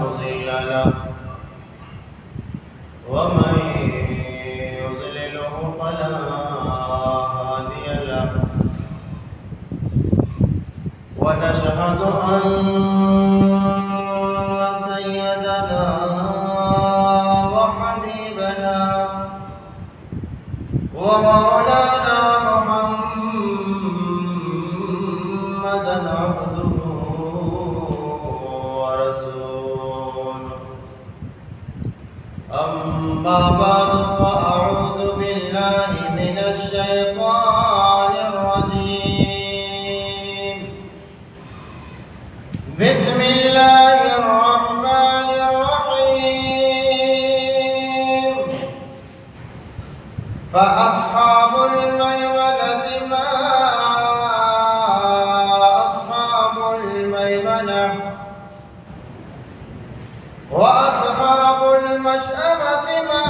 مضل له ومن يضلله فلا هادي له ونشهد أن سيدنا وحبيبنا ومولانا محمدا عبده ورسوله أما بعد فأعوذ بالله من الشيطان الرجيم بسم الله الرحمن الرحيم فأصحاب الميمنة ما أصحاب الميمنة وأصحاب المشأمة ما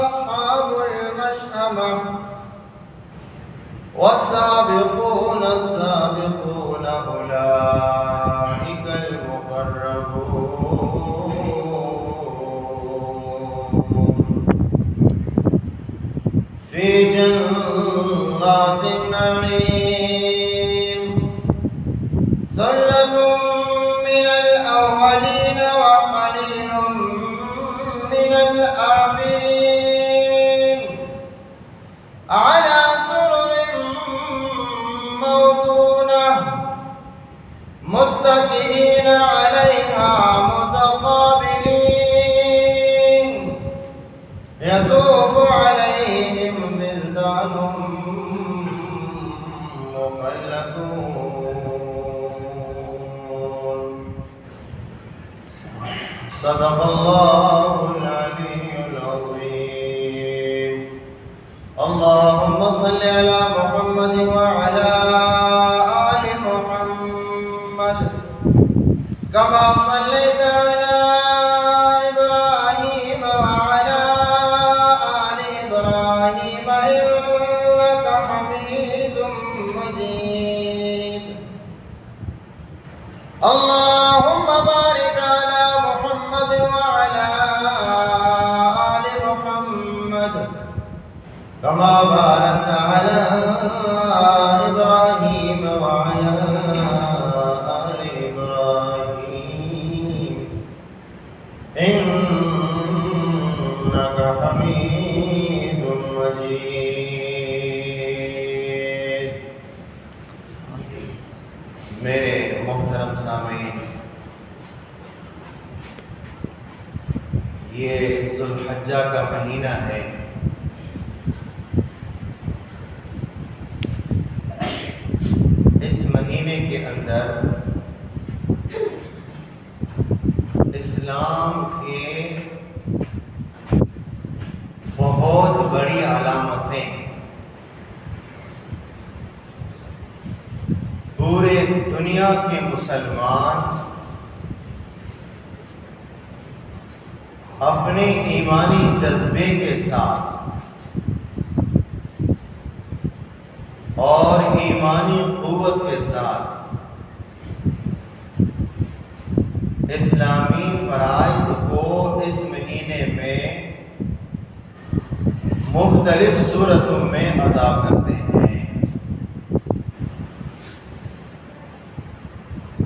أصحاب المشأمة والسابقون السابقون أولئك المقربون في جنات النعيم ثلة من الأولين وقليل من الآخرين على سرر موضونة متكئين عليها متقابلين يطوف عليهم بلدان مخلدون صدق الله العلي العظيم اللهم صل على محمد وعلى آل محمد كما صليت على إبراهيم وعلى آل إبراهيم إنك حميد مجيد اللهم بارك على محمد وعلى آل محمد كما باركت على إبراهيم وعلى آل إبراهيم إنك حميد مجيد میرے محترم سامعین، یہ ذو الحجہ کا مہینہ ہے۔ اس مہینے کے اندر اسلام کے بہت بڑی علامتیں پورے دنیا کے مسلمان اپنے ایمانی جذبے کے ساتھ اور ایمانی قوت کے ساتھ اسلامی فرائض کو اس مہینے میں مختلف صورتوں میں ادا کرتے ہیں۔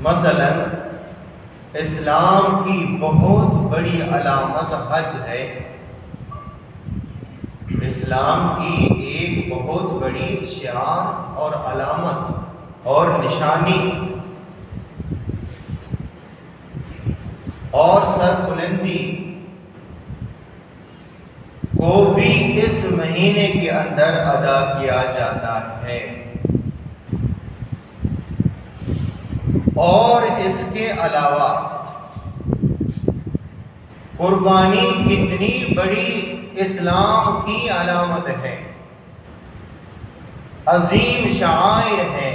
مثلا اسلام کی بہت بڑی علامت حج ہے۔ اسلام کی ایک بہت بڑی شعار اور علامت اور نشانی اور سربلندی کو بھی اس مہینے کے اندر ادا کیا جاتا ہے۔ اور اس کے علاوہ قربانی کتنی بڑی اسلام کی علامت ہے، عظیم شعائر ہے،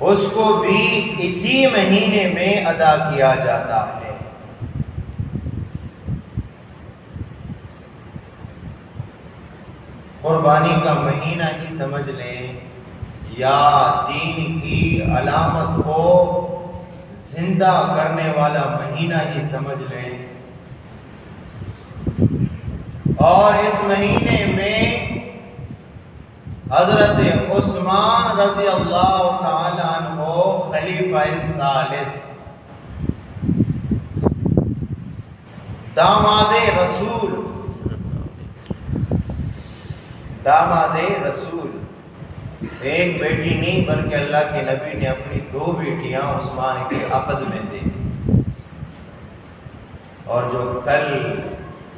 اس کو بھی اسی مہینے میں ادا کیا جاتا ہے۔ قربانی کا مہینہ ہی سمجھ لیں یا دین کی علامت کو زندہ کرنے والا مہینہ ہی سمجھ لیں، اور اس مہینے میں حضرت عثمان رضی اللہ تعالی عنہ خلیفہ ثالث، داماد رسول، ایک بیٹی نہیں بلکہ اللہ کے نبی نے اپنی 2 بیٹیاں عثمان کے عقد میں دے دی، اور جو کل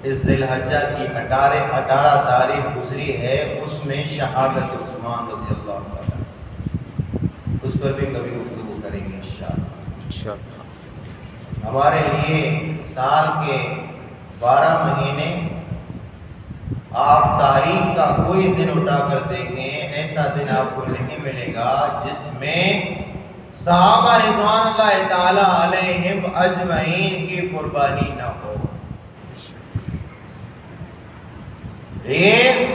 اس ذی الحجہ کی 18 تاریخ گزری ہے اس میں شہادت عثمان رضی اللہ تعالیٰ، اس پر بھی کبھی گفتگو کریں گے انشاءاللہ۔ ہمارے لیے سال کے 12 مہینے آپ تاریخ کا کوئی دن اٹھا کر دیکھیں، ایسا دن آپ کو نہیں ملے گا جس میں صحابہ رضوان اللہ تعالی علیہم اجمعین کی قربانی نہ ہو۔ یہ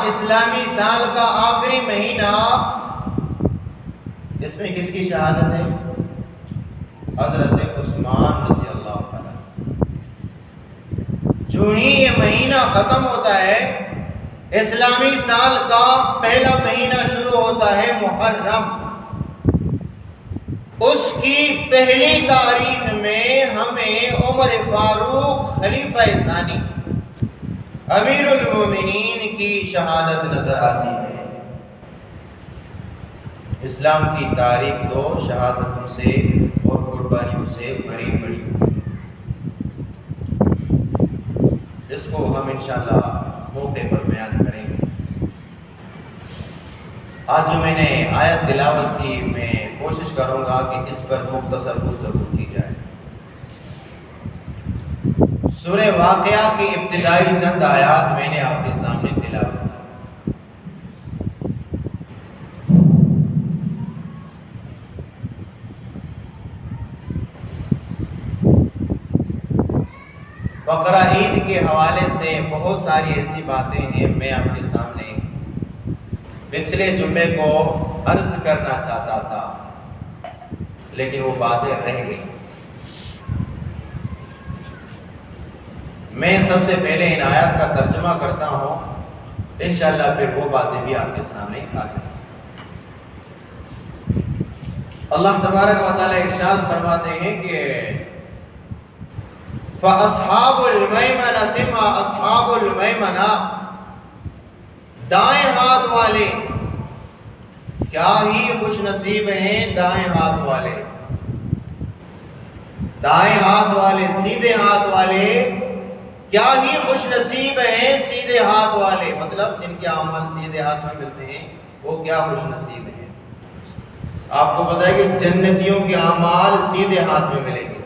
اسلامی سال کا آخری مہینہ، اس میں کس کی شہادت ہے؟ حضرت عثمان رضی اللہ تعالی۔ جو ہی یہ مہینہ ختم ہوتا ہے، اسلامی سال کا پہلا مہینہ شروع ہوتا ہے محرم، اس کی پہلی تاریخ میں ہمیں عمر فاروق خلیفہ ثانی امیر المومنین کی شہادت نظر آتی ہے۔ اسلام کی تاریخ تو شہادتوں سے اور قربانیوں سے بھری پڑی، جس کو ہم انشاءاللہ موقع پر بیان کریں گے۔ آج جو میں نے آیت تلاوت کی، میں کوشش کروں گا کہ اس پر مختصر گفتگو کی جائے۔ سورہ واقعہ کی ابتدائی چند آیات میں نے آپ کے سامنے تلاوت کی۔ بقرہ عید کے حوالے سے بہت ساری ایسی باتیں ہیں، میں آپ کے سامنے پچھلے جمعے کو عرض کرنا چاہتا تھا، لیکن وہ باتیں رہ گئی۔ میں سب سے پہلے ان آیات کا ترجمہ کرتا ہوں، انشاءاللہ پھر وہ باتیں بھی آپ کے سامنے آ جائیں۔ اللہ تبارک و تعالی ارشاد فرماتے ہیں کہ فَأَصْحَابُ الْمَيْمَنَةِ مَا أَصْحَابُ الْمَيْمَنَةِ، دائیں ہاتھ والے کیا ہی خوش نصیب ہیں، دائیں ہاتھ والے، دائیں ہاتھ والے، سیدھے ہاتھ والے کیا ہی خوش نصیب ہیں، سیدھے ہاتھ والے، مطلب جن کے اعمال سیدھے ہاتھ میں ملتے ہیں وہ کیا خوش نصیب ہیں۔ آپ کو پتہ ہے کہ جنتیوں کے اعمال سیدھے ہاتھ میں ملیں گے،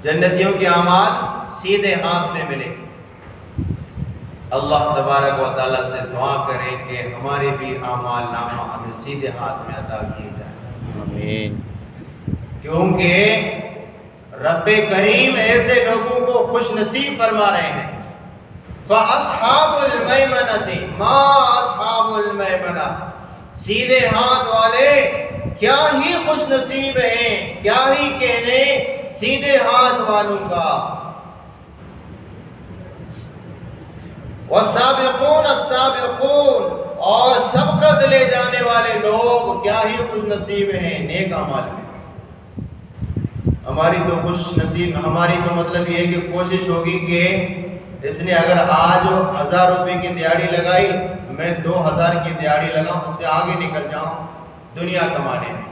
جنتیوں کے اعمال سیدھے ہاتھ میں ملیں گے۔ اللہ تبارک و تعالیٰ سے دعا کریں کہ ہمارے بھی اعمال نامہ ہمیں سیدھے ہاتھ میں عطا کیے جائیں، آمین۔ کیونکہ رب کریم ایسے لوگوں کو خوش نصیب فرما رہے ہیں۔ فَأَصْحَابُ الْمَيْمَنَةِ مَا أَصْحَابُ الْمَيْمَنَةِ، سیدھے ہاتھ والے کیا ہی خوش نصیب ہیں، کیا ہی کہنے سیدھے ہاتھ والوں کا۔ وَالسَّابِقُونَ السَّابِقُونَ، اور سبقت لے جانے والے لوگ کیا ہی خوش نصیب ہیں نیک اعمال میں۔ ہماری تو خوش نصیب، ہماری تو مطلب یہ ہے کہ کوشش ہوگی کہ اس نے اگر آج 1000 روپے کی دیہاڑی لگائی، میں 2000 کی دیہاڑی لگاؤں، اس سے آگے نکل جاؤں دنیا کمانے میں۔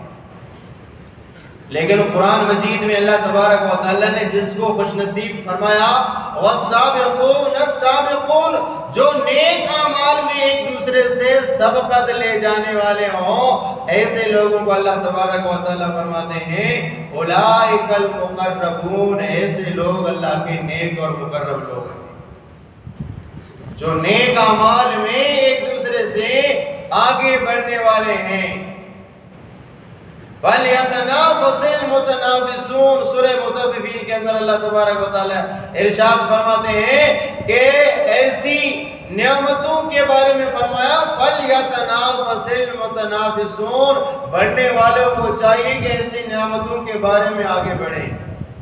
لیکن قرآن مجید میں اللہ تبارک و تعالیٰ نے جس کو خوش نصیب فرمایا، وَالسَّابِقُونَ السَّابِقُونَ، جو نیک اعمال میں ایک دوسرے سے سبقت لے جانے والے ہوں، ایسے لوگوں کو اللہ تبارک و تعالیٰ فرماتے ہیں اولئک المقربون، ایسے لوگ اللہ کے نیک اور مقرب لوگ ہیں، جو نیک اعمال میں ایک دوسرے سے آگے بڑھنے والے ہیں۔ فَلْيَتَنَافَسِ الْمُتَنَافِسُونَ، سورہ مطففین کے اندر اللہ تبارک و تعالی ارشاد فرماتے ہیں کہ ایسی نعمتوں کے بارے میں فرمایا فَلْيَتَنَافَسِ الْمُتَنَافِسُونَ، بڑھنے والوں کو چاہیے کہ ایسی نعمتوں کے بارے میں آگے بڑھیں،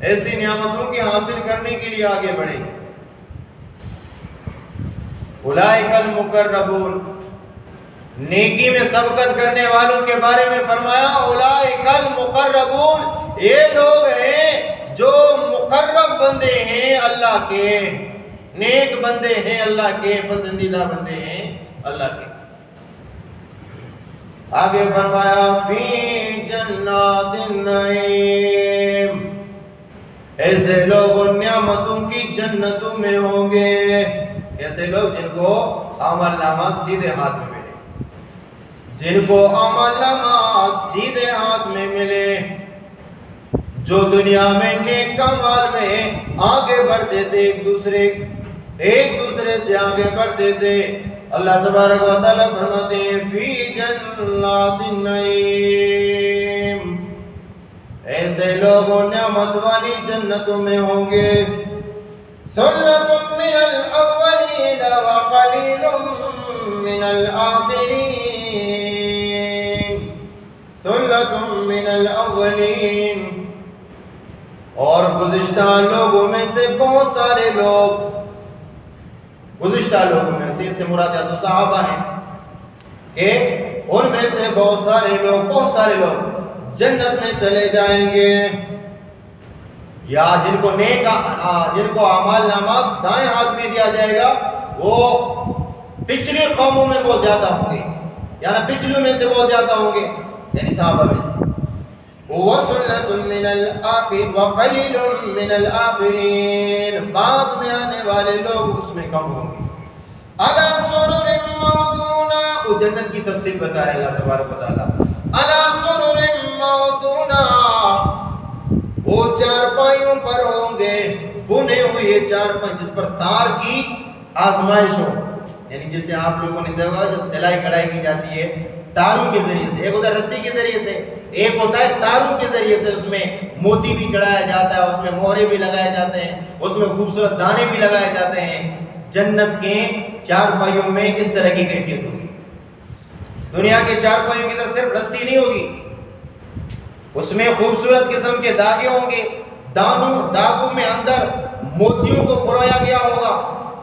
ایسی نعمتوں کے حاصل کرنے کے لیے آگے بڑھیں۔ اولئک المقربون، نیکی میں سبقت کرنے والوں کے بارے میں فرمایا اولئک المقربون، یہ لوگ ہیں جو مقرب بندے ہیں اللہ کے، نیک بندے ہیں اللہ کے، پسندیدہ بندے ہیں اللہ کے۔ آگے فرمایا فی جنات النعیم، ایسے لوگ نعمتوں کی جنتوں میں ہوں گے۔ ایسے لوگ جن کو عمل نامہ سیدھے ہاتھ میں ملے، جن کو عمل نامہ سیدھے ہاتھ میں ملے، جو دنیا میں نیک اعمال میں آگے بڑھتے تھے، ایک دوسرے سے آگے بڑھتے تھے۔ اللہ تبارک و تعالیٰ فرماتے ہیں فی جنات النعیم، ایسے لوگ نعمت والی جنتوں میں ہوں گے۔ ثلۃ من الاولین وقلیل من الآخرین، ثلۃ من الاولین، اور گزشتہ لوگوں میں سے بہت سارے لوگ، گزشتہ لوگوں میں سے مراد یا تو صحابہ ہیں کہ ان میں سے بہت سارے لوگ جنت میں چلے جائیں گے، یا جن کو اعمال نامہ دائیں ہاتھ میں دیا جائے گا وہ پچھلی قوموں میں بہت زیادہ ہوں گے، یعنی پچھلوں میں سے بہت زیادہ ہوں گے، یعنی صحابہ میں سے۔ وَسُلَّةٌ مِّنَ الْآخِرِينَ وَقَلِيلٌ مِّنَ الْآخِرِينَ، بعد میں آنے والے لوگ اس میں کم ہوں گے۔ عَلَىٰ سُرُرٍ مَّوْضُونَةٍ، وہ جنت کی تفصیل بتا رہے اللہ تبارک و تعالیٰ۔ عَلَىٰ سُرُرٍ مَّوْضُونَةٍ، وہ چارپائیوں پر ہوں گے، بنے ہوئے چارپائی جس پر تار کی آزمائش ہو، یعنی جیسے آپ لوگوں نے دیکھا جب سلائی کڑھائی کی جاتی ہے تاروں کے ذریعے سے، ایک ہوتا ہے رسی کے ذریعے سے، ایک ہوتا ہے تاروں کے ذریعے سے، اس میں موتی بھی چڑھایا جاتا ہے، اس میں مہرے بھی لگائے جاتے ہیں، اس میں خوبصورت دانے بھی لگائے جاتے ہیں۔ جنت کے چارپائیوں میں اس طرح کی کیفیت ہوگی۔ دنیا کے چارپائیوں کی طرف صرف رسی نہیں ہوگی، اس میں خوبصورت قسم کے داغے ہوں گے، داغوں میں اندر موتیوں کو پرویا گیا ہوگا،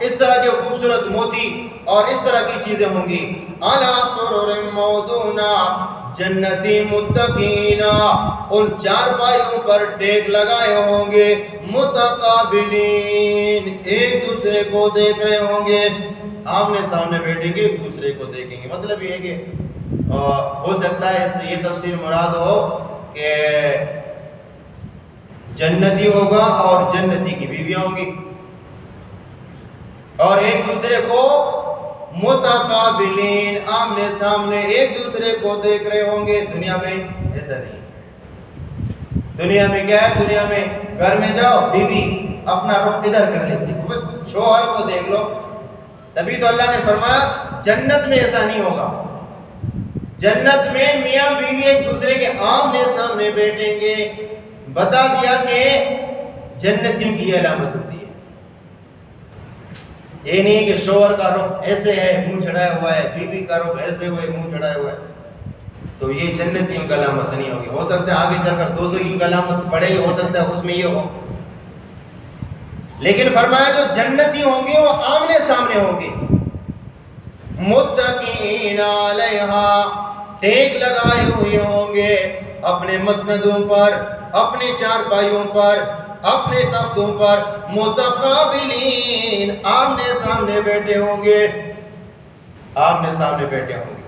اس طرح کے خوبصورت موتی اور اس طرح کی چیزیں ہوں گی۔ عَلَىٰ سُرُرٍ مَّوْضُونَةٍ، جنتی متقین ان چارپائیوں پر ٹیک لگائے ہوں گے، متقابلین، ایک دوسرے کو دیکھ رہے ہوں گے، آمنے سامنے بیٹھیں گے، ایک دوسرے کو دیکھیں گے۔ مطلب یہ ہے کہ ہو سکتا ہے اس سے یہ تفسیر مراد ہو کہ جنتی ہوگا اور جنتی کی بیویاں ہوں گی، اور ایک دوسرے کو متقابلین، آمنے سامنے ایک دوسرے کو دیکھ رہے ہوں گے۔ دنیا میں ایسا نہیں، دنیا میں کیا ہے، دنیا میں گھر میں جاؤ بیوی اپنا رخ ادھر کر لیتی ہے، شوہر کو دیکھ لو۔ تبھی تو اللہ نے فرمایا جنت میں ایسا نہیں ہوگا، جنت میں میاں بیوی ایک دوسرے کے آمنے سامنے بیٹھیں گے۔ بتا دیا کہ جنتیوں کی علامت ہوتی ہے، یہ نہیں کہ شوہر کا رخ ایسے ہے منہ چڑھایا ہوا ہے، بیوی کا رخ ایسے ہوئے منہ چڑھایا ہوا ہے، تو یہ جنتیوں کی علامت نہیں ہوگی۔ ہو سکتا ہے آگے چل کر دوزخیوں کی علامت پڑے گی، ہو سکتا ہے اس میں یہ ہو، لیکن فرمایا جو جنتی ہوں گے وہ آمنے سامنے ہوں گے۔ متقین علیہا، ٹیک لگائے ہوئے ہوں گے اپنے مسندوں پر، اپنے چارپائیوں پر، اپنے تختوں پر، متقابلین، آمنے سامنے بیٹھے ہوں گے، آمنے سامنے بیٹھے ہوں گے۔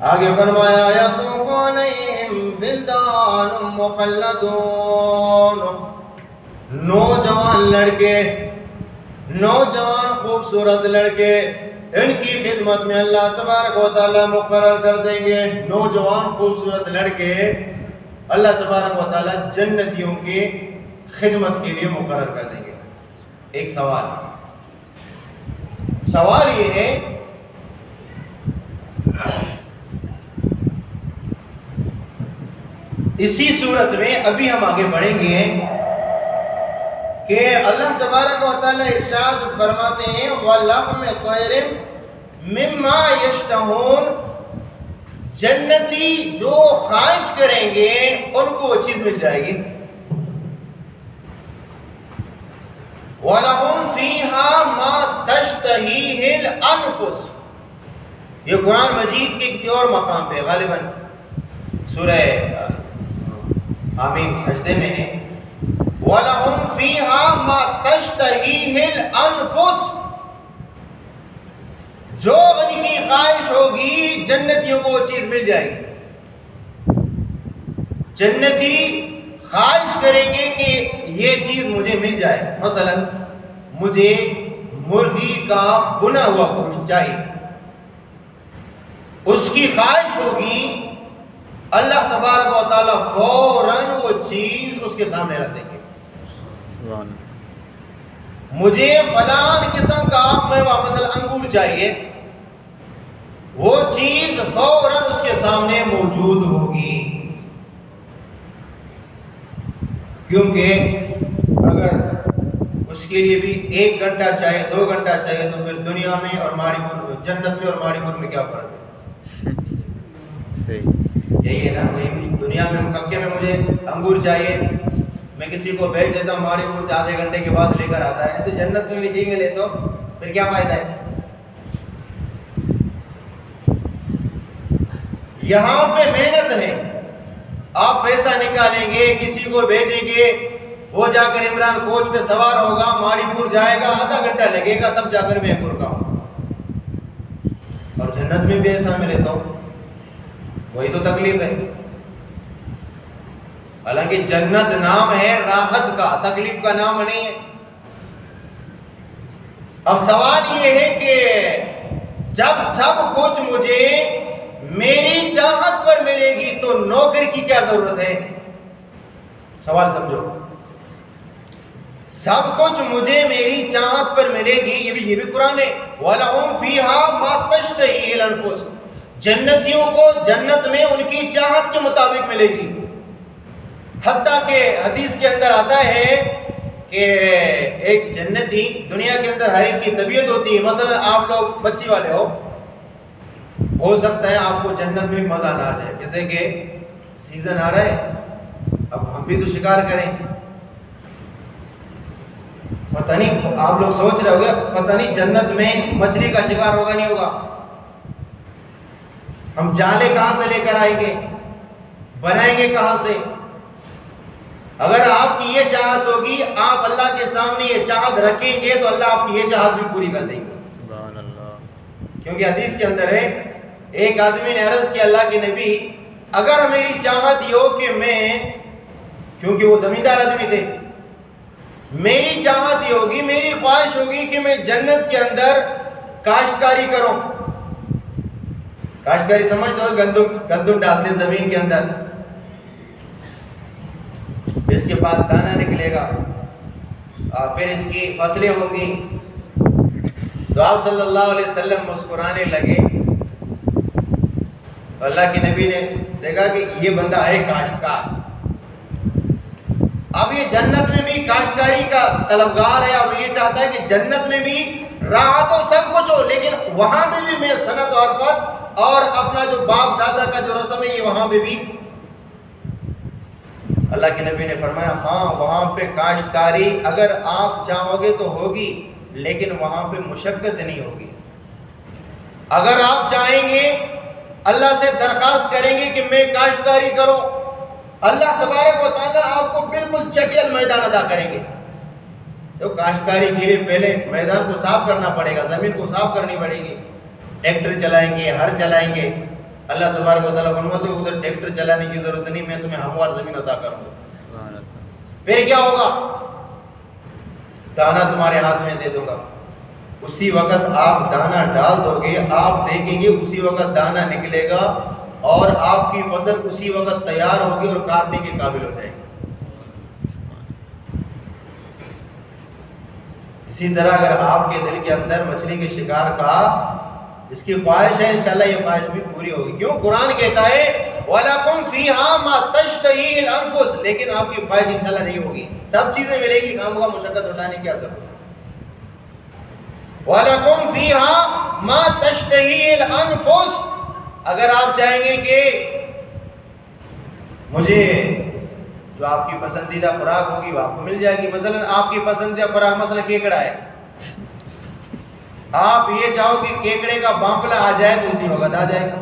آگے فرمایا یطوف علیہم ولدان مخلدون، نوجوان لڑکے، نوجوان خوبصورت لڑکے، ان کی خدمت میں اللہ تبارک و تعالیٰ مقرر کر دیں گے۔ نوجوان خوبصورت لڑکے اللہ تبارک و تعالیٰ جنتیوں کی خدمت کے لیے مقرر کر دیں گے۔ ایک سوال یہ ہے اسی صورت میں ابھی ہم آگے بڑھیں گے کہ اللہ تبارک و تعالیٰ ارشاد فرماتے ہیں وَلَحْمِ طَيْرٍ مِّمَّا يَشْتَهُونَ، جنتی جو خواہش کریں گے ان کو وہ چیز مل جائے گی. وَلَهُمْ فِيهَا مَا تَشْتَهِيهِ الْأَنفُسُ، یہ قرآن مجید کے کسی اور مقام پہ غالباً سورہ حامیم سجدے میں ہے. وَلَهُمْ فِيهَا مَا تَشْتَهِيهِ الْأَنفُسُ، جو ان کی خواہش ہوگی جنتیوں کو وہ چیز مل جائے گی. جنتی خواہش کریں گے کہ یہ چیز مجھے مل جائے. مثلا مجھے مرغی کا بنا ہوا گوشت چاہیے، اس کی خواہش ہوگی، اللہ تبارک و تعالیٰ فوراً وہ چیز اس کے سامنے رکھ دیں گے. مجھے فلان قسم کا میوہ مثلا انگور چاہیے، وہ چیز فوراً اس کے سامنے موجود ہوگی. کیونکہ اگر اس کے لیے بھی 1 گھنٹہ چاہیے 2 گھنٹہ چاہیے تو پھر دنیا میں اور ماڑی پور، جنت میں اور ماڑی پور میں کیا فرق ہے؟ صحیح یہی ہے نا. دنیا میں مکے میں مجھے انگور چاہیے، میں کسی کو بھیج دیتا ہوں ماڑی پور سے آدھے گھنٹے کے بعد لے کر آتا ہے. تو جنت میں بھی جی ملے تو پھر کیا فائدہ ہے؟ یہاں پہ محنت ہے، آپ پیسہ نکالیں گے، کسی کو بھیجیں گے، وہ جا کر عمران کوچ پہ سوار ہوگا، ماڑی پور جائے گا، آدھا گھنٹہ لگے گا، تب جا کر میں انگور کھاؤں. اور جنت میں بھی ایسا ملے تو وہی تو تکلیف ہے. حالانکہ جنت نام ہے راحت کا، تکلیف کا نام نہیں ہے. اب سوال یہ ہے کہ جب سب کچھ مجھے میری چاہت پر ملے گی تو نوکر کی کیا ضرورت ہے؟ سوال سمجھو. سب کچھ مجھے میری چاہت پر ملے گی، یہ بھی قرآن ہے. وَلَهُمْ فِيهَا مَا تَشْتَهِي الْأَنفُسُ، جنتیوں کو جنت میں ان کی چاہت کے مطابق ملے گی. حتیٰ کہ حدیث کے اندر آتا ہے کہ ایک جنتی، دنیا کے اندر ہر ایک کی طبیعت ہوتی ہے. مثلا آپ لوگ مچھی والے ہو سکتا ہے آپ کو جنت میں مزہ نہ آ جائے. کہتے ہیں کہ سیزن آ رہا ہے، اب ہم بھی تو شکار کریں. پتہ نہیں آپ لوگ سوچ رہے ہوگے پتہ نہیں جنت میں مچھلی کا شکار ہوگا نہیں ہوگا. ہم جالے کہاں سے لے کر آئیں گے، بنائیں گے کہاں سے؟ اگر آپ کی یہ چاہت ہوگی، آپ اللہ کے سامنے یہ چاہت رکھیں گے تو اللہ آپ کی یہ چاہت بھی پوری کر دیں گے. سبحان اللہ. کیونکہ حدیث کے اندر ہے، ایک آدمی نے عرض کیا اللہ کے نبی، اگر میری چاہت یہ ہو کہ میں، کیونکہ وہ زمیندار آدمی تھے، میری چاہت یہ ہوگی، میری خواہش ہوگی کہ میں جنت کے اندر کاشتکاری کروں. کاشتکاری سمجھ دو، گندم ڈالتے زمین کے اندر، اس کے بعد دانہ نکلے گا، پھر اس کی فصلیں ہوں گی. تو آپ صلی اللہ علیہ وسلم مسکرانے لگے. اللہ کے نبی نے دیکھا کہ یہ بندہ ہے کاشتکار. اب یہ جنت میں بھی کاشتکاری کا طلبگار ہے اور یہ چاہتا ہے کہ جنت میں بھی راحت ہو، سب کچھ ہو، لیکن وہاں پہ بھی میں صنعت اور عرفت اور اپنا جو باپ دادا کا جو رسم ہے یہ وہاں پہ بھی. اللہ کے نبی نے فرمایا ہاں وہاں پہ کاشتکاری اگر آپ چاہو گے تو ہوگی، لیکن وہاں پہ مشقت نہیں ہوگی. اگر آپ چاہیں گے، اللہ سے درخواست کریں گے کہ میں کاشتکاری کروں، اللہ تبارک و تعالیٰ آپ کو بالکل چٹیل میدان ادا کریں گے. تو کاشتکاری کے لیے پہلے میدان کو صاف کرنا پڑے گا، زمین کو صاف کرنی پڑے گی، ٹریکٹر چلائیں گے، ہر چلائیں گے. اللہ تبارک و تعالیٰ فرماتے ہیں ادھر ٹریکٹر چلانے کی ضرورت نہیں، میں تمہیں ہموار زمین عطا کروں گا. پھر کیا ہوگا؟ دانا تمہارے ہاتھ میں دے دوں گا. اسی وقت آپ دانا ڈال دو گے، آپ دیکھیں گے اسی وقت دانا نکلے گا اور آپ کی فصل اسی وقت تیار ہوگی اور کاٹنے کے قابل ہو جائے گی. اسی طرح اگر آپ کے دل کے اندر مچھلی کے شکار کا جس کی خواہش ہے، انشاءاللہ یہ خواہش بھی پوری ہوگی. کیوں؟ قرآن کہتا ہے وَلَكُمْ فِيهَا مَا تَشْتَهِي الْأَنفُسُ، لیکن آپ کی خواہش انشاءاللہ نہیں ہوگی، سب چیزیں ملے گی، کام کا مشقت اٹھانے کی کیا ضرورت ہے۔ وَلَكُمْ فِيهَا مَا تَشْتَهِي الْأَنفُسُ، اگر آپ چاہیں گے کہ مجھے جو آپ کی پسندیدہ خوراک ہوگی وہ آپ کو مل جائے گی، مثلا آپ کی پسندیدہ خوراک مثلا کیکڑا ہے، آپ یہ چاہو کہ کیکڑے کا بانپلا آ جائے تو اسی وقت آ جائے گا۔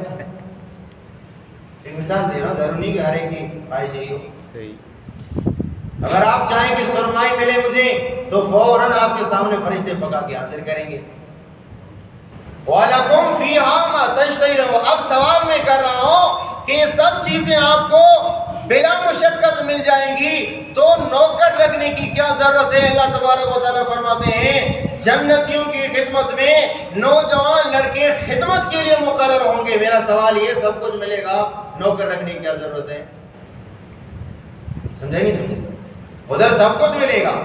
ایک مثال دے رہا ہوں، ضرور نہیں کہ ہر ایک کی خواہش یہی ہو۔ صحیح، اگر آپ چاہیں کہ سرمائی ملے مجھے تو فوراً آپ کے سامنے فرشتے پکا کے حاضر کریں گے۔ وَلَكُمْ فِيهَا مَا تَشْتَهِي، اب سوال میں کر رہا ہوں کہ یہ سب چیزیں آپ کو بلا مشقت مل جائیں گی تو نوکر رکھنے کی کیا ضرورت ہے؟ اللہ تبارک و تعالیٰ فرماتے ہیں جنتیوں کی خدمت میں نوجوان لڑکے خدمت کے لیے مقرر ہوں گے۔ میرا سوال یہ، سب کچھ ملے گا، نوکر رکھنے کی کیا ضرورت ہے؟ سمجھے نہیں سمجھے؟ ادھر سب کچھ ملے گا،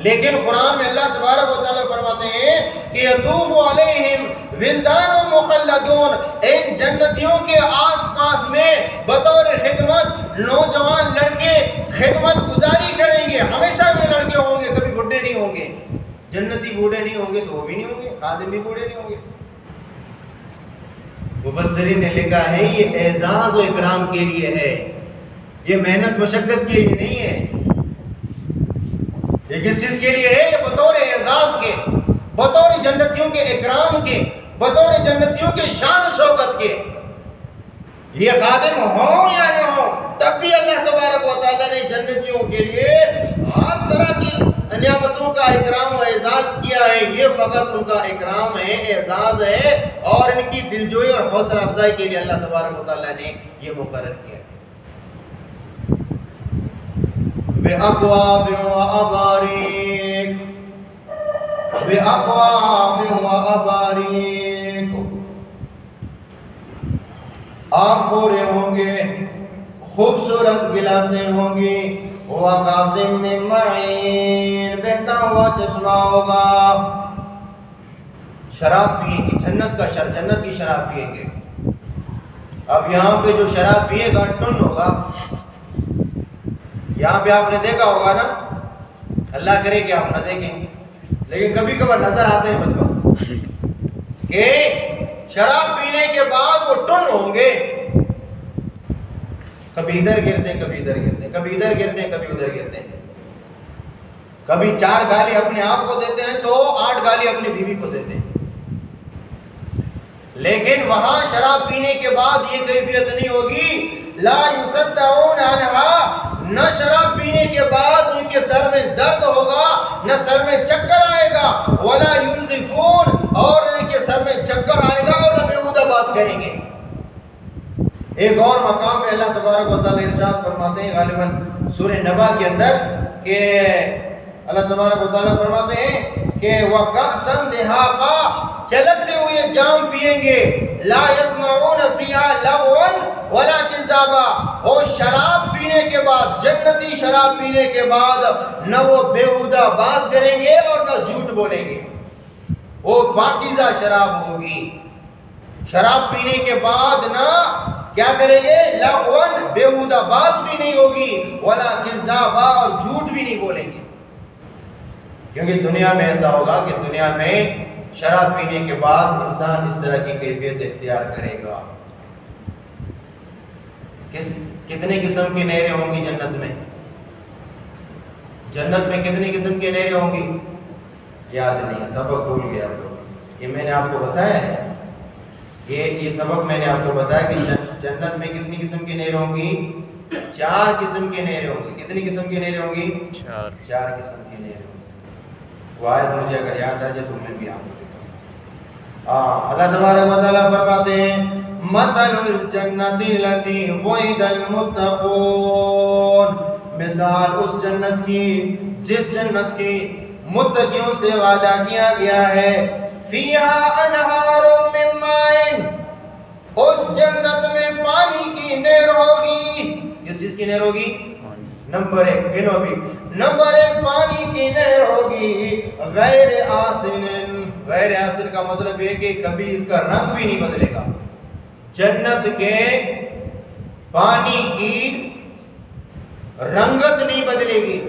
لیکن قرآن میں اللہ تبارک و تعالیٰ فرماتے ہیں کہ یطوف علیہم ولدان مخلدون، ان جنتیوں کے آس پاس میں بطور خدمت نوجوان لڑکے خدمت گزاری کریں گے، ہمیشہ میں لڑکے ہوں گے، کبھی بوڑھے نہیں ہوں گے۔ جنتی بوڑھے نہیں ہوں گے تو وہ بھی نہیں ہوں گے، خادم بھی بوڑھے نہیں ہوں گے۔ مفسرین نے لکھا ہے یہ اعزاز و اکرام کے لیے ہے، یہ محنت مشقت کے لیے نہیں ہے، یہ کس چیز کے لیے ہے؟ یہ بطور اعزاز کے، بطور جنتیوں کے اکرام کے، بطور جنتیوں کے شان و شوکت کے۔ یہ خادم ہوں یا نہ ہوں، تب بھی اللہ تبارک و تعالیٰ نے جنتیوں کے لیے ہر طرح کی نعمتوں کا اکرام و اعزاز کیا ہے۔ یہ فقط ان کا اکرام ہے، اعزاز ہے، اور ان کی دلجوئی اور حوصلہ افزائی کے لیے اللہ تبارک و تعالیٰ نے یہ مقرر کیا ہے۔ بِأَكْوَابٍ وَأَبَارِيقَ، بِأَكْوَابٍ وَأَبَارِيقَ، آپ پورے ہوں گے، خوبصورت گلاسیں ہوں گی، وَقَاسِم مِّن مَّعِينٍ، بہتا ہوا چشمہ ہوگا۔ شراب پئیں گے، جنت کا جنت کی شراب پئیں گے۔ اب یہاں پہ جو شراب پیے گا ٹن ہوگا، یہاں پہ آپ نے دیکھا ہوگا نا، اللہ کرے کہ آپ نہ دیکھیں، لیکن کبھی کبھار نظر آتے ہیں بدبخت کہ شراب پینے کے بعد وہ ٹن ہوں گے، کبھی ادھر گرتے ہیں، کبھی ادھر گرتے ہیں، کبھی ادھر گرتے ہیں، کبھی ادھر گرتے ہیں، کبھی 4 گالی اپنے آپ کو دیتے ہیں تو 8 گالی اپنی بیوی کو دیتے ہیں۔ لیکن وہاں شراب پینے کے بعد یہ کیفیت نہیں ہوگی، لا یصدعون عنہا، نہ شراب پینے کے بعد ان کے سر میں درد ہوگا، نہ سر میں چکر آئے گا، ولا ینزفون، اور ان کے سر میں چکر آئے گا اور نہ بیہودہ بات کریں گے۔ ایک اور مقام پہ اللہ تبارک و تعالیٰ ارشاد فرماتے ہیں غالباً سورہ نبا کے اندر کہ اللہ تبارک و تعالیٰ فرماتے ہیں کہ وَكَأْسًا دِهَاقًا، چلکتے ہوئے جام پئیں گے، لا يسمعون فيها لغوا ولا كذابا، وہ شراب پینے کے بعد، جنتی شراب پینے کے بعد نہ وہ بیہودہ بات کریں گے اور نہ جھوٹ بولیں گے، وہ پاکیزہ شراب ہوگی۔ شراب پینے کے بعد نہ کیا کریں گے؟ لغون، بیہودہ بات بھی نہیں ہوگی، ولا کذابا، اور جھوٹ بھی نہیں بولیں گے۔ کیونکہ دنیا میں ایسا ہوگا کہ دنیا میں شراب پینے کے بعد انسان اس طرح کی کیفیت اختیار کرے گا۔ کتنے قسم کی نہریں ہوں گی جنت میں؟ جنت میں کتنی قسم کی نہریں ہوں گی؟ یاد نہیں ہے، سبق بھول گیا آپ لوگ۔ یہ میں نے آپ کو بتایا ہے، یہ سبق میں نے آپ کو بتایا کہ جنت میں کتنی قسم کی نہریں ہوں گی؟ 4 قسم کی نہریں ہوں گی۔ کتنی قسم کی نہریں ہوں گی؟ 4 قسم کی نہریں ہوں گی۔ وہ آیت مجھے اگر یاد آ جائے تو میں بھی آپ کو دکھاؤں۔ اللہ تبارک و تعالیٰ فرماتے ہیں مثل الجنت التي وعد المتقون، مثال اس جنت کی جس جنت کی متقیوں سے وعدہ کیا گیا ہے، فیہا انہار من ماء، اس جنت میں پانی کی نہر ہوگی۔ کس چیز کی نہر ہوگی؟ نمبر 1 گنو بھی، نمبر 1 پانی کی نہر ہوگی، غیر آسن، غیر آسن کا مطلب یہ کہ کبھی اس کا رنگ بھی نہیں بدلے گا۔ جنت کے پانی کی رنگت نہیں بدلے گی.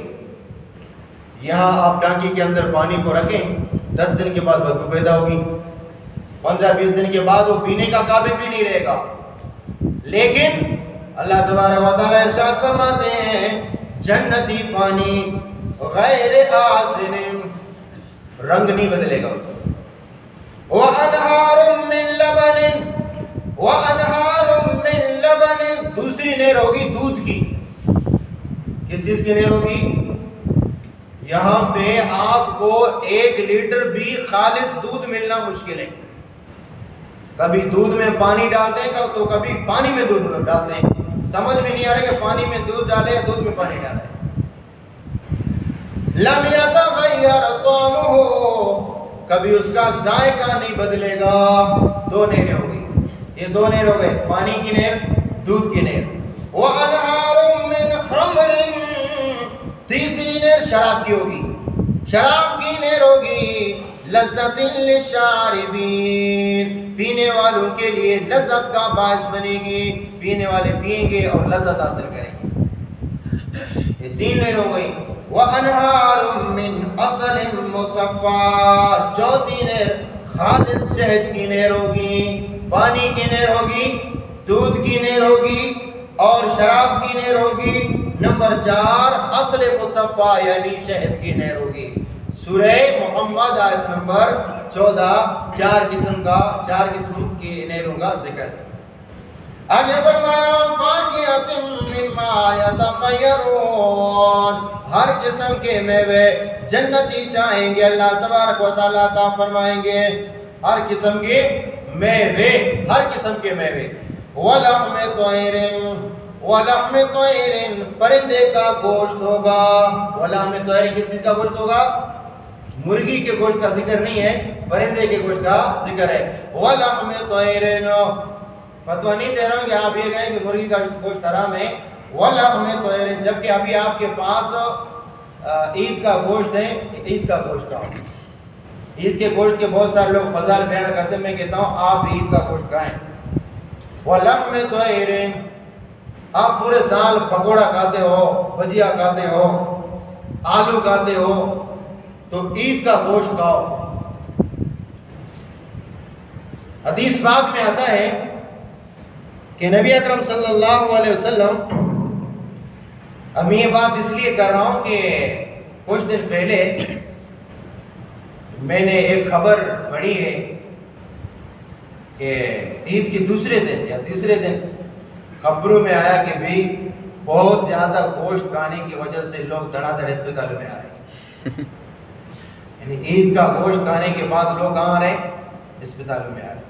یہاں آپ ٹانکی کے اندر پانی کو رکھیں، 10 دن کے بعد بدبو پیدا ہوگی، 15-20 دن کے بعد وہ پینے کا قابل بھی نہیں رہے گا. لیکن اللہ تبارک و تعالیٰ ارشاد فرماتے ہیں جنتی پانی غیر آسن، رنگ نہیں بدلے گا اس کا. وَأَنْهَارٌ مِّن لَبَنٍ وَأَنْهَارٌ مِّن لَبَنٍ، دوسری نہر ہوگی دودھ کی. کس چیز کی نہر ہوگی؟ یہاں پہ آپ کو 1 لیٹر بھی خالص دودھ ملنا مشکل ہے. کبھی دودھ میں پانی ڈالتے ہیں تو کبھی پانی میں دودھ ڈالتے ہیں، سمجھ میں نہیں آ رہا کہ پانی میں دودھ ڈالے یا دودھ میں پانی ڈالے. لم يتغیر طعمه، کبھی اس کا ذائقہ نہیں بدلے گا. 2 نہریں ہو گئی، یہ 2 نہر ہو گئے، پانی کی نہر، دودھ کی نہر. وَأَنْهَارٌ مِّنْ خَمْرٍ، تیسری نہر شراب کی ہوگی. شراب کی نہر ہوگی لذۃ للشاربین، پینے والوں کے لیے لذت کا باعث بنے گی، پینے والے پئیں گے اور لذت حاصل کریں گے. یہ 3 نہر ہو گئی. وَأَنْهَارٌ مِّنْ عَسَلٍ مُّصَفًّى، چوتھی نہر خالص شہد کی نہر ہوگی. پانی کی نہر ہوگی، دودھ کی نہر ہوگی اور شراب کی نہر ہوگی. نمبر 4 اصل مصفہ یعنی شہد کی نہر ہوگی. سورہ محمد آیت نمبر 14 4 قسم کی نہروں کا ذکر ہے. آگے فرمایا فاکہۃ مما یتخیرون، ہر قسم کے میوے جنتی چاہیں گے اللہ تبارک و تعالیٰ عطا فرمائیں گے. ہر قسم کے میوے، ہر قسم کے میوے. ولحم طیر، ولحم طیر، پرندے کا گوشت ہوگا. ولحم طیر کس چیز کا گوشت ہوگا؟ مرغی کے گوشت کا ذکر نہیں ہے، پرندے کے گوشت کا ذکر ہے. ولحم طیر، فتویٰ نہیں دے رہا ہوں کہ آپ یہ کہیں کہ مرغی کا گوشت حرام ہے. ولحم طیر، جبکہ ابھی آپ کے پاس عید کا گوشت ہے، عید کا گوشت کا، عید کے گوشت کے بہت سارے لوگ فضائل بیان کرتے ہیں، میں کہتا ہوں آپ عید کا گوشت کھائیں. وَلَحْمِ طَيْرٍ، آپ پورے سال پکوڑا کھاتے ہو، بھجیا کھاتے ہو، آلو کھاتے ہو، تو عید کا گوشت کھاؤ. حدیث پاک میں آتا ہے کہ نبی اکرم صلی اللہ علیہ وسلم، اب میں یہ بات اس لیے کر رہا ہوں کہ کچھ دن پہلے میں نے ایک خبر پڑھی ہے کہ عید کے دوسرے دن یا تیسرے دن خبروں میں آیا کہ بھی بہت زیادہ گوشت کھانے کی وجہ سے لوگ دھڑا دھڑ اسپتالوں میں آ رہے ہیں. یعنی عید کا گوشت کھانے کے بعد لوگ کہاں آ رہے ہیں؟ اسپتالوں میں آ رہے ہیں.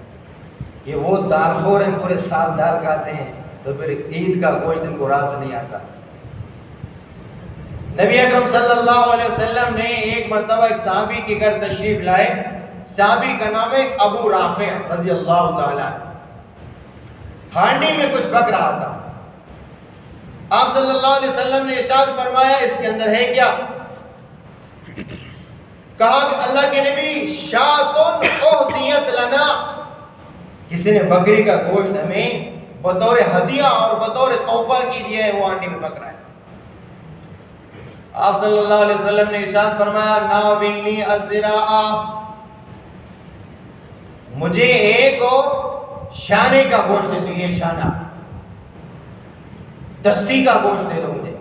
یہ وہ دال خور ہیں، پورے سال دال کھاتے ہیں، تو پھر عید کا گوشت ان کو راس نہیں آتا. نبی اکرم صلی اللہ علیہ وسلم نے ایک مرتبہ ایک صحابی کے گھر تشریف لائے. صحابی کا نام ہے ابو رافع رضی اللہ تعالیٰ عنہ. ہانڈی میں کچھ پک رہا تھا. آپ صلی اللہ علیہ وسلم نے ارشاد فرمایا اس کے اندر ہے کیا؟ کہا کہ اللہ کے نبی شاتن اہدیت لنا، کسی نے بکری کا گوشت ہمیں بطور ہدیہ اور بطور تحفہ کی دیا ہے، وہ ہانڈی میں پک رہا ہے. آپ صلی اللہ علیہ وسلم نے ارشاد فرمایا ناولنی الذراع، مجھے ایک شانے کا گوشت دے دو، یہ شانہ دستی کا گوشت دے دو مجھے.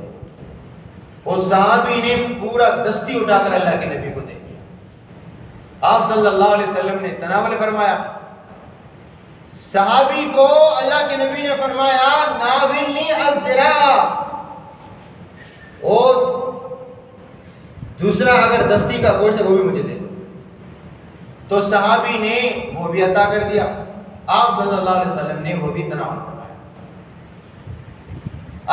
اس صحابی نے پورا دستی اٹھا کر اللہ کے نبی کو دے دیا. آپ صلی اللہ علیہ وسلم نے تناول فرمایا. صحابی کو اللہ کے نبی نے فرمایا ناولنی الذراع، اور دوسرا اگر دستی کا گوشت ہے وہ بھی مجھے دے دو. تو صحابی نے وہ بھی عطا کر دیا. آپ صلی اللہ علیہ وسلم نے وہ بھی تناول فرمایا.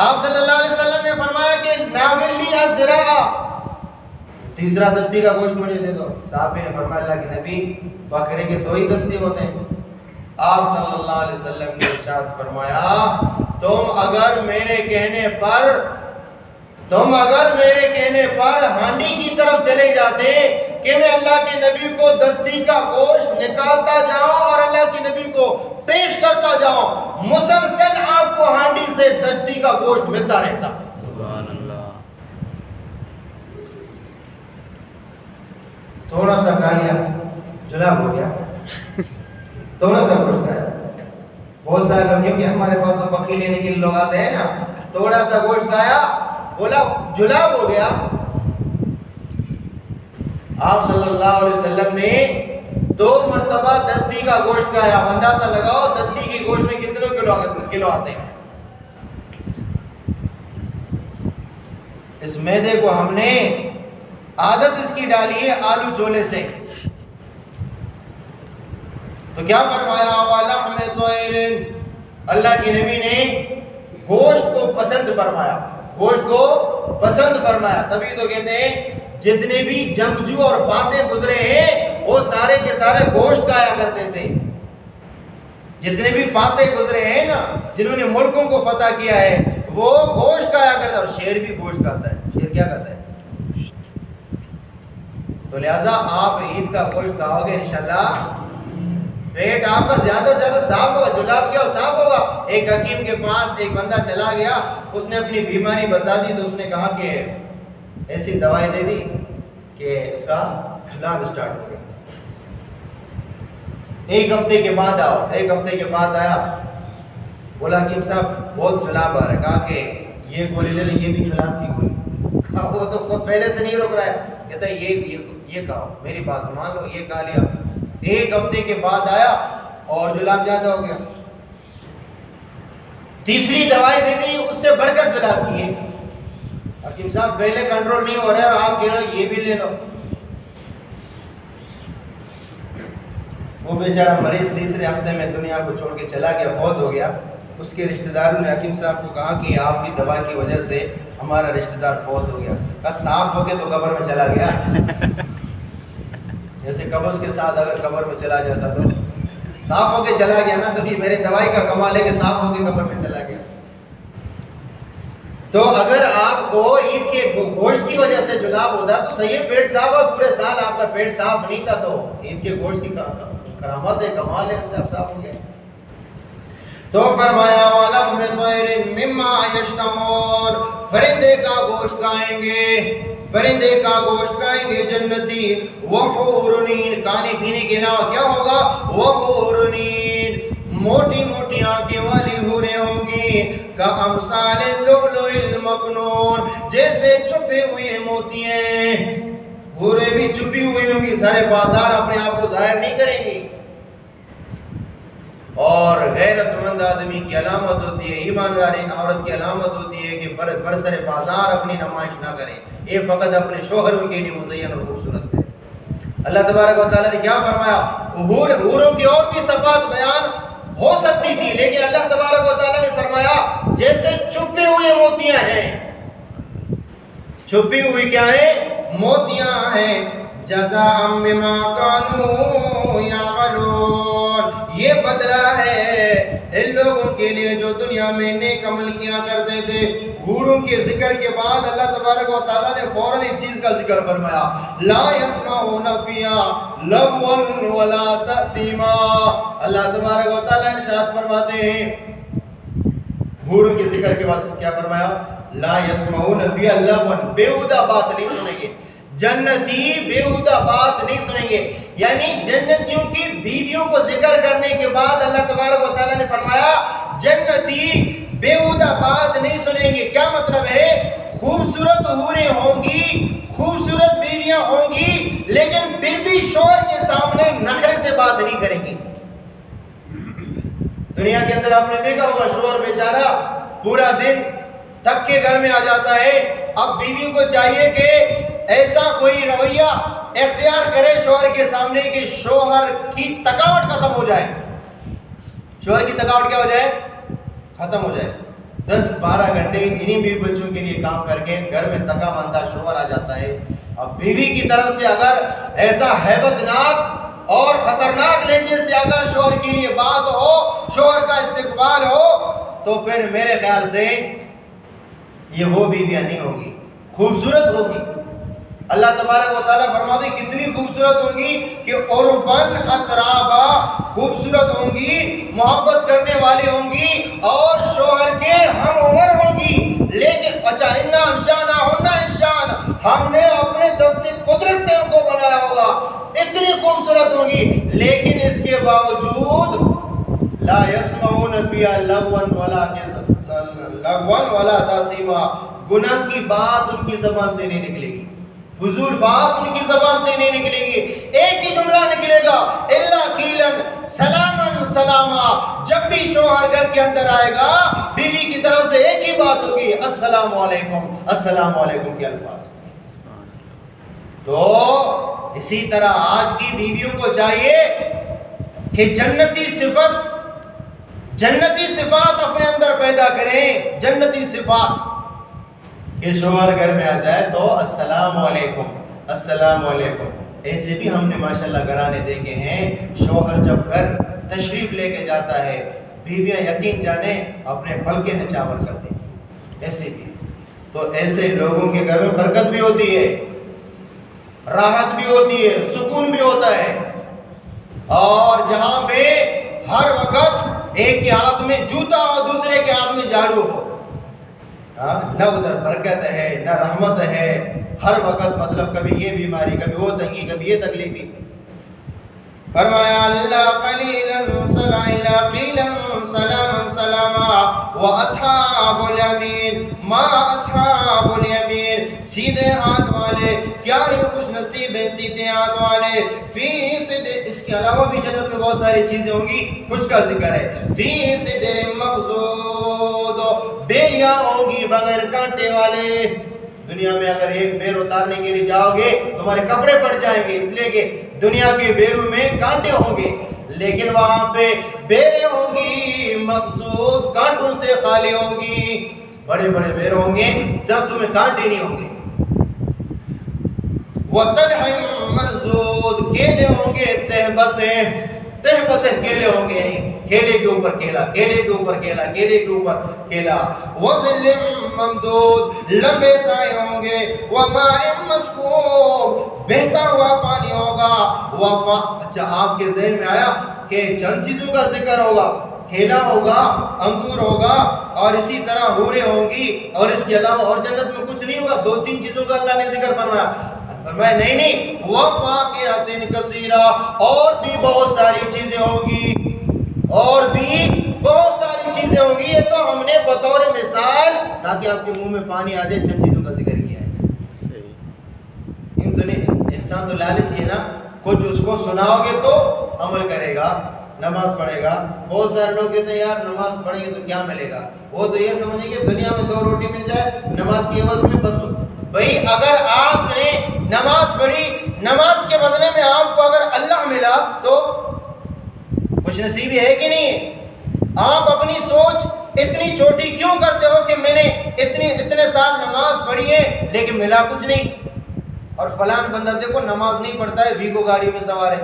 آپ صلی اللہ علیہ وسلم نے فرمایا کہ ناولنی الذراع، تیسرا دستی کا گوشت مجھے دے دو. صحابی نے فرمایا اللہ کے نبی بکرے کے 2 ہی دستے ہوتے ہیں. آپ صلی اللہ علیہ وسلم نے ارشاد فرمایا تم اگر میرے کہنے پر ہانڈی کی طرف چلے جاتے کہ میں اللہ کے نبی کو دستی کا گوشت نکالتا جاؤں اور اللہ کے نبی کو پیش کرتا جاؤں، مسلسل آپ کو ہانڈی سے دستی کا گوشت ملتا رہتا۔ سبحان اللہ۔ تھوڑا سا کھا لیا جلاب ہو گیا، تھوڑا سا گوشت ہے۔ بہت سارے لوگ، کیونکہ ہمارے پاس تو پکی لینے کے لیے لوگ آتے ہیں نا، تھوڑا سا گوشت کھایا بولا جلاب ہو گیا۔ آپ صلی اللہ علیہ وسلم نے 2 مرتبہ دستی کا گوشت کھایا۔ اندازہ لگاؤ دستی کے گوشت میں کتنے کلو آتے ہیں۔ اس میدے کو ہم نے عادت اس کی ڈالی ہے آلو چولے سے، تو کیا فرمایا وَلَحْمِ طَيْرٍ، اللہ کے نبی نے گوشت کو پسند فرمایا، گوشت کو پسند فرمایا۔ تبھی تو کہتے ہیں جتنے بھی جنگجو اور فاتح گزرے ہیں وہ سارے کے سارے گوشت کھایا کرتے تھے۔ جتنے بھی فاتح گزرے ہیں نا، جنہوں نے ملکوں کو فتح کیا ہے، وہ گوشت کھایا کرتا ہے۔ اور شیر بھی گوشت کھاتا ہے۔ شیر کیا کھاتا ہے؟ تو لہٰذا آپ عید کا گوشت کھاؤ گے انشاءاللہ پیٹ آپ کا زیادہ سے زیادہ صاف ہوگا، جلاب کیا صاف ہوگا۔ ایک حکیم کے پاس ایک بندہ چلا گیا، اس نے اپنی بیماری بتا دی، تو اس نے کہا کہ ایسی دوائی دے دی کہ اس کا جلاب اسٹارٹ ہو گیا۔ ایک ہفتے کے بعد آؤ، ایک ہفتے کے بعد آیا، بولا حکیم صاحب بہت جلاب آ رہا ہے۔ کہا کہ یہ گولی لے لیں، یہ بھی جلاب کی گولی۔ کہا وہ تو خود پہلے سے نہیں روک رہا ہے، کہتا ہے یہ کہو، میری بات مان لو، یہ کہا لیا۔ ایک ہفتے کے بعد آیا اور جلاب زیادہ ہو گیا۔ تیسری دوائی دے دی، اس سے بڑھ کر جلاب کی ہے۔ حکیم صاحب پہلے کنٹرول نہیں ہو رہا ہے اور آپ کہہ رہے ہو یہ بھی لے لو۔ وہ بیچارہ مریض تیسرے ہفتے میں دنیا کو چھوڑ کے چلا گیا، فوت ہو گیا۔ اس کے رشتہ داروں نے حکیم صاحب کو کہا کہ آپ کی دوا کی وجہ سے ہمارا رشتہ دار فوت ہو گیا۔ کہا صاف ہو کے تو قبر میں چلا گیا۔ جیسے قبض کے ساتھ اگر قبر میں چلا جاتا تو صاف ہو کے چلا گیا نا، تو یہ میرے دوائی کا کمال ہے کہ صاف ہو کے قبر میں چلا گیا۔ تو اگر آپ کو عید کے گوشت کی وجہ سے جلاب ہوتا تو صحیح پیٹ صاف ہو، پورے سال آپ کا پیٹ صاف نہیں تھا، تو عید کے گوشت کی کرامت ہے، کمال ہے، اس سے آپ صاف ہو گئے۔ تو فرمایا وَلَحْمِ طَيْرٍ مِّمَّا يَشْتَهُونَ، پرندے کا گوشت کھائیں گے، پرندے کا گوشت کھائیں گے جنتی۔ وَحُورٌ عِین، کھانے پینے کے علاوہ کیا ہوگا؟ وَحُورٌ عِین، موٹی موٹی آنکھیں والی حوریں ہوں گی، کَأَمْثَالِ اللُّؤْلُؤِ الْمَكْنُونِ، جیسے چھپے ہوئے موتی ہیں۔ حوریں بھی چھپی ہوئی ہوں گی، سارے بازار اپنے آپ کو ظاہر نہیں کریں گی۔ اور غیرت مند آدمی کی علامت ہوتی ہے، ایماندار عورت کی علامت ہوتی ہے کہ برسر بازار اپنی نمائش نہ کرے، یہ فقط اپنے شوہروں کے لیے مزین اور خوبصورت کرے۔ اللہ تبارک و تعالیٰ نے کیا فرمایا؟ حوروں کی اور بھی صفات بیان ہو سکتی تھی، لیکن اللہ تبارک و تعالیٰ نے فرمایا جیسے چھپے ہوئے موتیاں ہیں۔ چھپی ہوئی کیا ہے؟ موتیاں ہیں۔ جزاء بما كانوا يعملون، یہ بدلہ ہے ان لوگوں کے لیے جو دنیا میں نیک عمل کیا کرتے تھے۔ حوروں کے ذکر کے بعد اللہ تبارک و تعالیٰ نے فوراً ایک چیز کا ذکر فرمایا، لا يسمعون فيها لغوا ولا تأثیما۔ اللہ تبارک و تعالیٰ ارشاد فرماتے ہیں، حوروں کے ذکر کے بعد کیا فرمایا؟ لا يسمعون فيها لغوا، بیہودہ بات نہیں سنیں گے۔ جنتی بیہودہ بات نہیں سنیں گے، یعنی جنتیوں کی بیویوں کو ذکر کرنے کے بعد اللہ تبارک و تعالیٰ نے فرمایا جنتی بیہودہ بات نہیں سنیں گے۔ کیا مطلب ہے؟ خوبصورت حوریں ہوں گی، خوبصورت بیویاں ہوں گی، لیکن پھر بھی شوہر کے سامنے نخرے سے بات نہیں کریں گی۔ دنیا کے اندر آپ نے دیکھا ہوگا شوہر بیچارہ پورا دن تھک کے گھر میں آ جاتا ہے، اب بیویوں کو چاہیے کہ ایسا کوئی رویہ اختیار کرے شوہر کے سامنے کہ شوہر کی تھکاوٹ ختم ہو جائے۔ شوہر کی تھکاوٹ کیا ہو جائے؟ ختم ہو جائے۔ 10-12 گھنٹے انہی بیوی بچوں کے لیے کام کر کے گھر میں تھکا مندہ شوہر آ جاتا ہے۔ اب بیوی کی طرف سے اگر ایسا ہیبت ناک اور خطرناک لہجے سے اگر شوہر کے لیے بات ہو، شوہر کا استقبال ہو، تو پھر میرے خیال سے یہ وہ بیویاں نہیں ہوگی، خوبصورت ہوگی، اللہ تبارک و تعالیٰ فرماتے ہیں کتنی خوبصورت ہوں گی کہ عرباً اترابا، خوبصورت ہوں گی، محبت کرنے والی ہوں گی اور شوہر کے ہم عمر ہوں گی، لیکن اچھا انا انشأناہن انشاء، ہم نے اپنے دست قدرت سے ان کو بنایا ہوگا، اتنی خوبصورت ہوں گی، لیکن اس کے باوجود لا يسمعون فيها لغوا ولا تأثیما، گناہ کی بات ان کی زبان سے نہیں نکلے گی، فضول بات ان کی زبان سے نہیں نکلے گی، ایک ہی جملہ نکلے گا الا قیلا سلاما سلاما، جب بھی شوہر گھر کے اندر آئے گا بیوی کی طرف سے ایک ہی بات ہوگی السلام علیکم، السلام علیکم کے الفاظ۔ تو اسی طرح آج کی بیویوں کو چاہیے کہ جنتی صفات اپنے اندر پیدا کریں، جنتی صفات، کہ شوہر گھر میں آ جائے تو السلام علیکم، السلام علیکم۔ ایسے بھی ہم نے ماشاءاللہ گھرانے دیکھے ہیں، شوہر جب گھر تشریف لے کے جاتا ہے بیویاں یقین جانے اپنے پلکے نچاور کرتے ہیں، ایسے بھی۔ تو ایسے لوگوں کے گھر میں برکت بھی ہوتی ہے، راحت بھی ہوتی ہے، سکون بھی ہوتا ہے، اور جہاں پہ ہر وقت ایک کے ہاتھ میں جوتا اور دوسرے کے ہاتھ میں جھاڑو ہو، نہ ادھر برکت ہے نہ رحمت ہے، ہر وقت مطلب کبھی یہ بیماری، کبھی وہ تنگی، کبھی یہ تکلیفی۔ فرمایا اللہ قلیلا سلاما سلاما واصحاب الیمین ما اصحاب الیمین، سیدھے ہاتھ والے کیا ہی خوش نصیب ہیں سیدھے ہاتھ والے، فی صدر، اس کے علاوہ بھی جنت میں بہت ساری چیزیں ہوں گی، کچھ کا ذکر ہے، فی صدر مخضود، بیریاں ہوں گی بغیر کانٹے والے۔ دنیا میں اگر ایک بیر اتارنے کے لیے جاؤ گے تمہارے کپڑے پڑ جائیں گے، اس لیے کہ دنیا کے بیروں میں کانٹے ہوں گے، لیکن وہاں پہ بیریں ہوں گی مقصود، کانٹوں سے خالی ہوں گی، بڑے بڑے بیر ہوں گے، درختوں میں کانٹے نہیں ہوں گے۔ وَطَلْحٍ مَنْضُودٍ، کیلے ہوں گے تہبتیں کیلے ہوں گے، کیلے کے اوپر کیلا، کیلے کے اوپر کیلا، کیلے کے اوپر کیلا۔ وَظِلٍّ مَمْدُودٍ، لمبے سائے ہوں گے۔ وَمَاءٍ مَسْكُوبٍ، بہتا ہوا پانی ہوگا۔ اچھا آپ کے ذہن میں آیا کہ چند چیزوں کا ذکر ہوگا، کیلا ہوگا، انگور ہوگا، اور اسی طرح حوریں ہوں گی، اور اس کے علاوہ اور جنت میں کچھ نہیں ہوگا، 2-3 چیزوں کا اللہ نے ذکر فرمایا۔ فرمایا نہیں، وَفَاكِهَةٍ كَثِيرَةٍ، اور بھی بہت ساری چیزیں ہوں گی، اور بھی بہت ساری چیزیں ہوں گی۔ یہ تو ہم نے بطور مثال تاکہ آپ کے منہ میں پانی آ جائے چند چیزوں کا ذکر کیا ہے۔ انسان تو لالچ ہے نا، کچھ اس کو سناؤ گے تو عمل کرے گا، نماز پڑھے گا۔ بہت سارے لوگ کہتے ہیں یار نماز پڑھیں گے تو کیا ملے گا، وہ تو یہ سمجھیں گے دنیا میں 2 روٹی مل جائے نماز کی عوض میں، بس۔ بھئی اگر آپ نے نماز پڑھی، نماز کے بدلے میں آپ کو اگر اللہ ملا تو خوش نصیبی ہے کہ نہیں؟ آپ اپنی سوچ اتنی چھوٹی کیوں کرتے ہو کہ میں نے اتنے سال نماز پڑھی ہے لیکن ملا کچھ نہیں، اور فلان بندہ دیکھو نماز نہیں پڑھتا ہے، ویگو گاڑی میں سوار ہے،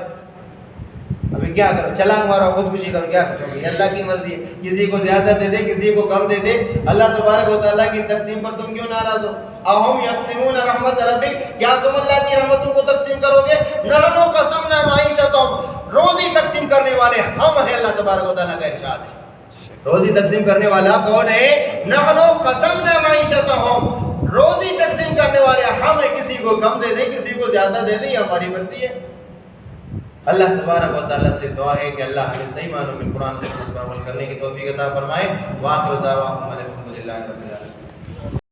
ابھی کیا کرو، چھلانگ مارو، خودکشی کرو، کیا کرو؟ یہ اللہ کی مرضی ہے، کسی کو زیادہ دے دے کسی کو کم دے دے، اللہ تبارک و تعالیٰ کی تقسیم پر تم کیوں ناراض ہو؟ اَهُمْ يَقْسِمُونَ رَحْمَتَ رَبِّكَ، کیا تم اللہ کی رحمتوں کو تقسیم کرو گے؟ نَحْنُ قَسَمْنَا مَعِيشَتَهُمْ، روزی تقسیم کرنے والے ہم ہیں، اللہ تبارک و تعالیٰ کا ارشاد ہے۔ روزی تقسیم کرنے والا کون ہے؟ نَحْنُ قَسَمْنَا مَعِيشَتَهُمْ، روزی تقسیم کرنے والے ہم ہیں، کسی کو کم دے دیں کسی کو زیادہ دے دیں، یہ ہماری مرضی ہے۔ اللہ تبارک و تعالیٰ سے دعا ہے کہ اللہ ہمیں صحیح معنوں میں قرآن پر عمل کرنے کی توفیق عطا فرمائے۔ وآخر دعواہم الحمدللہ رب العالمین۔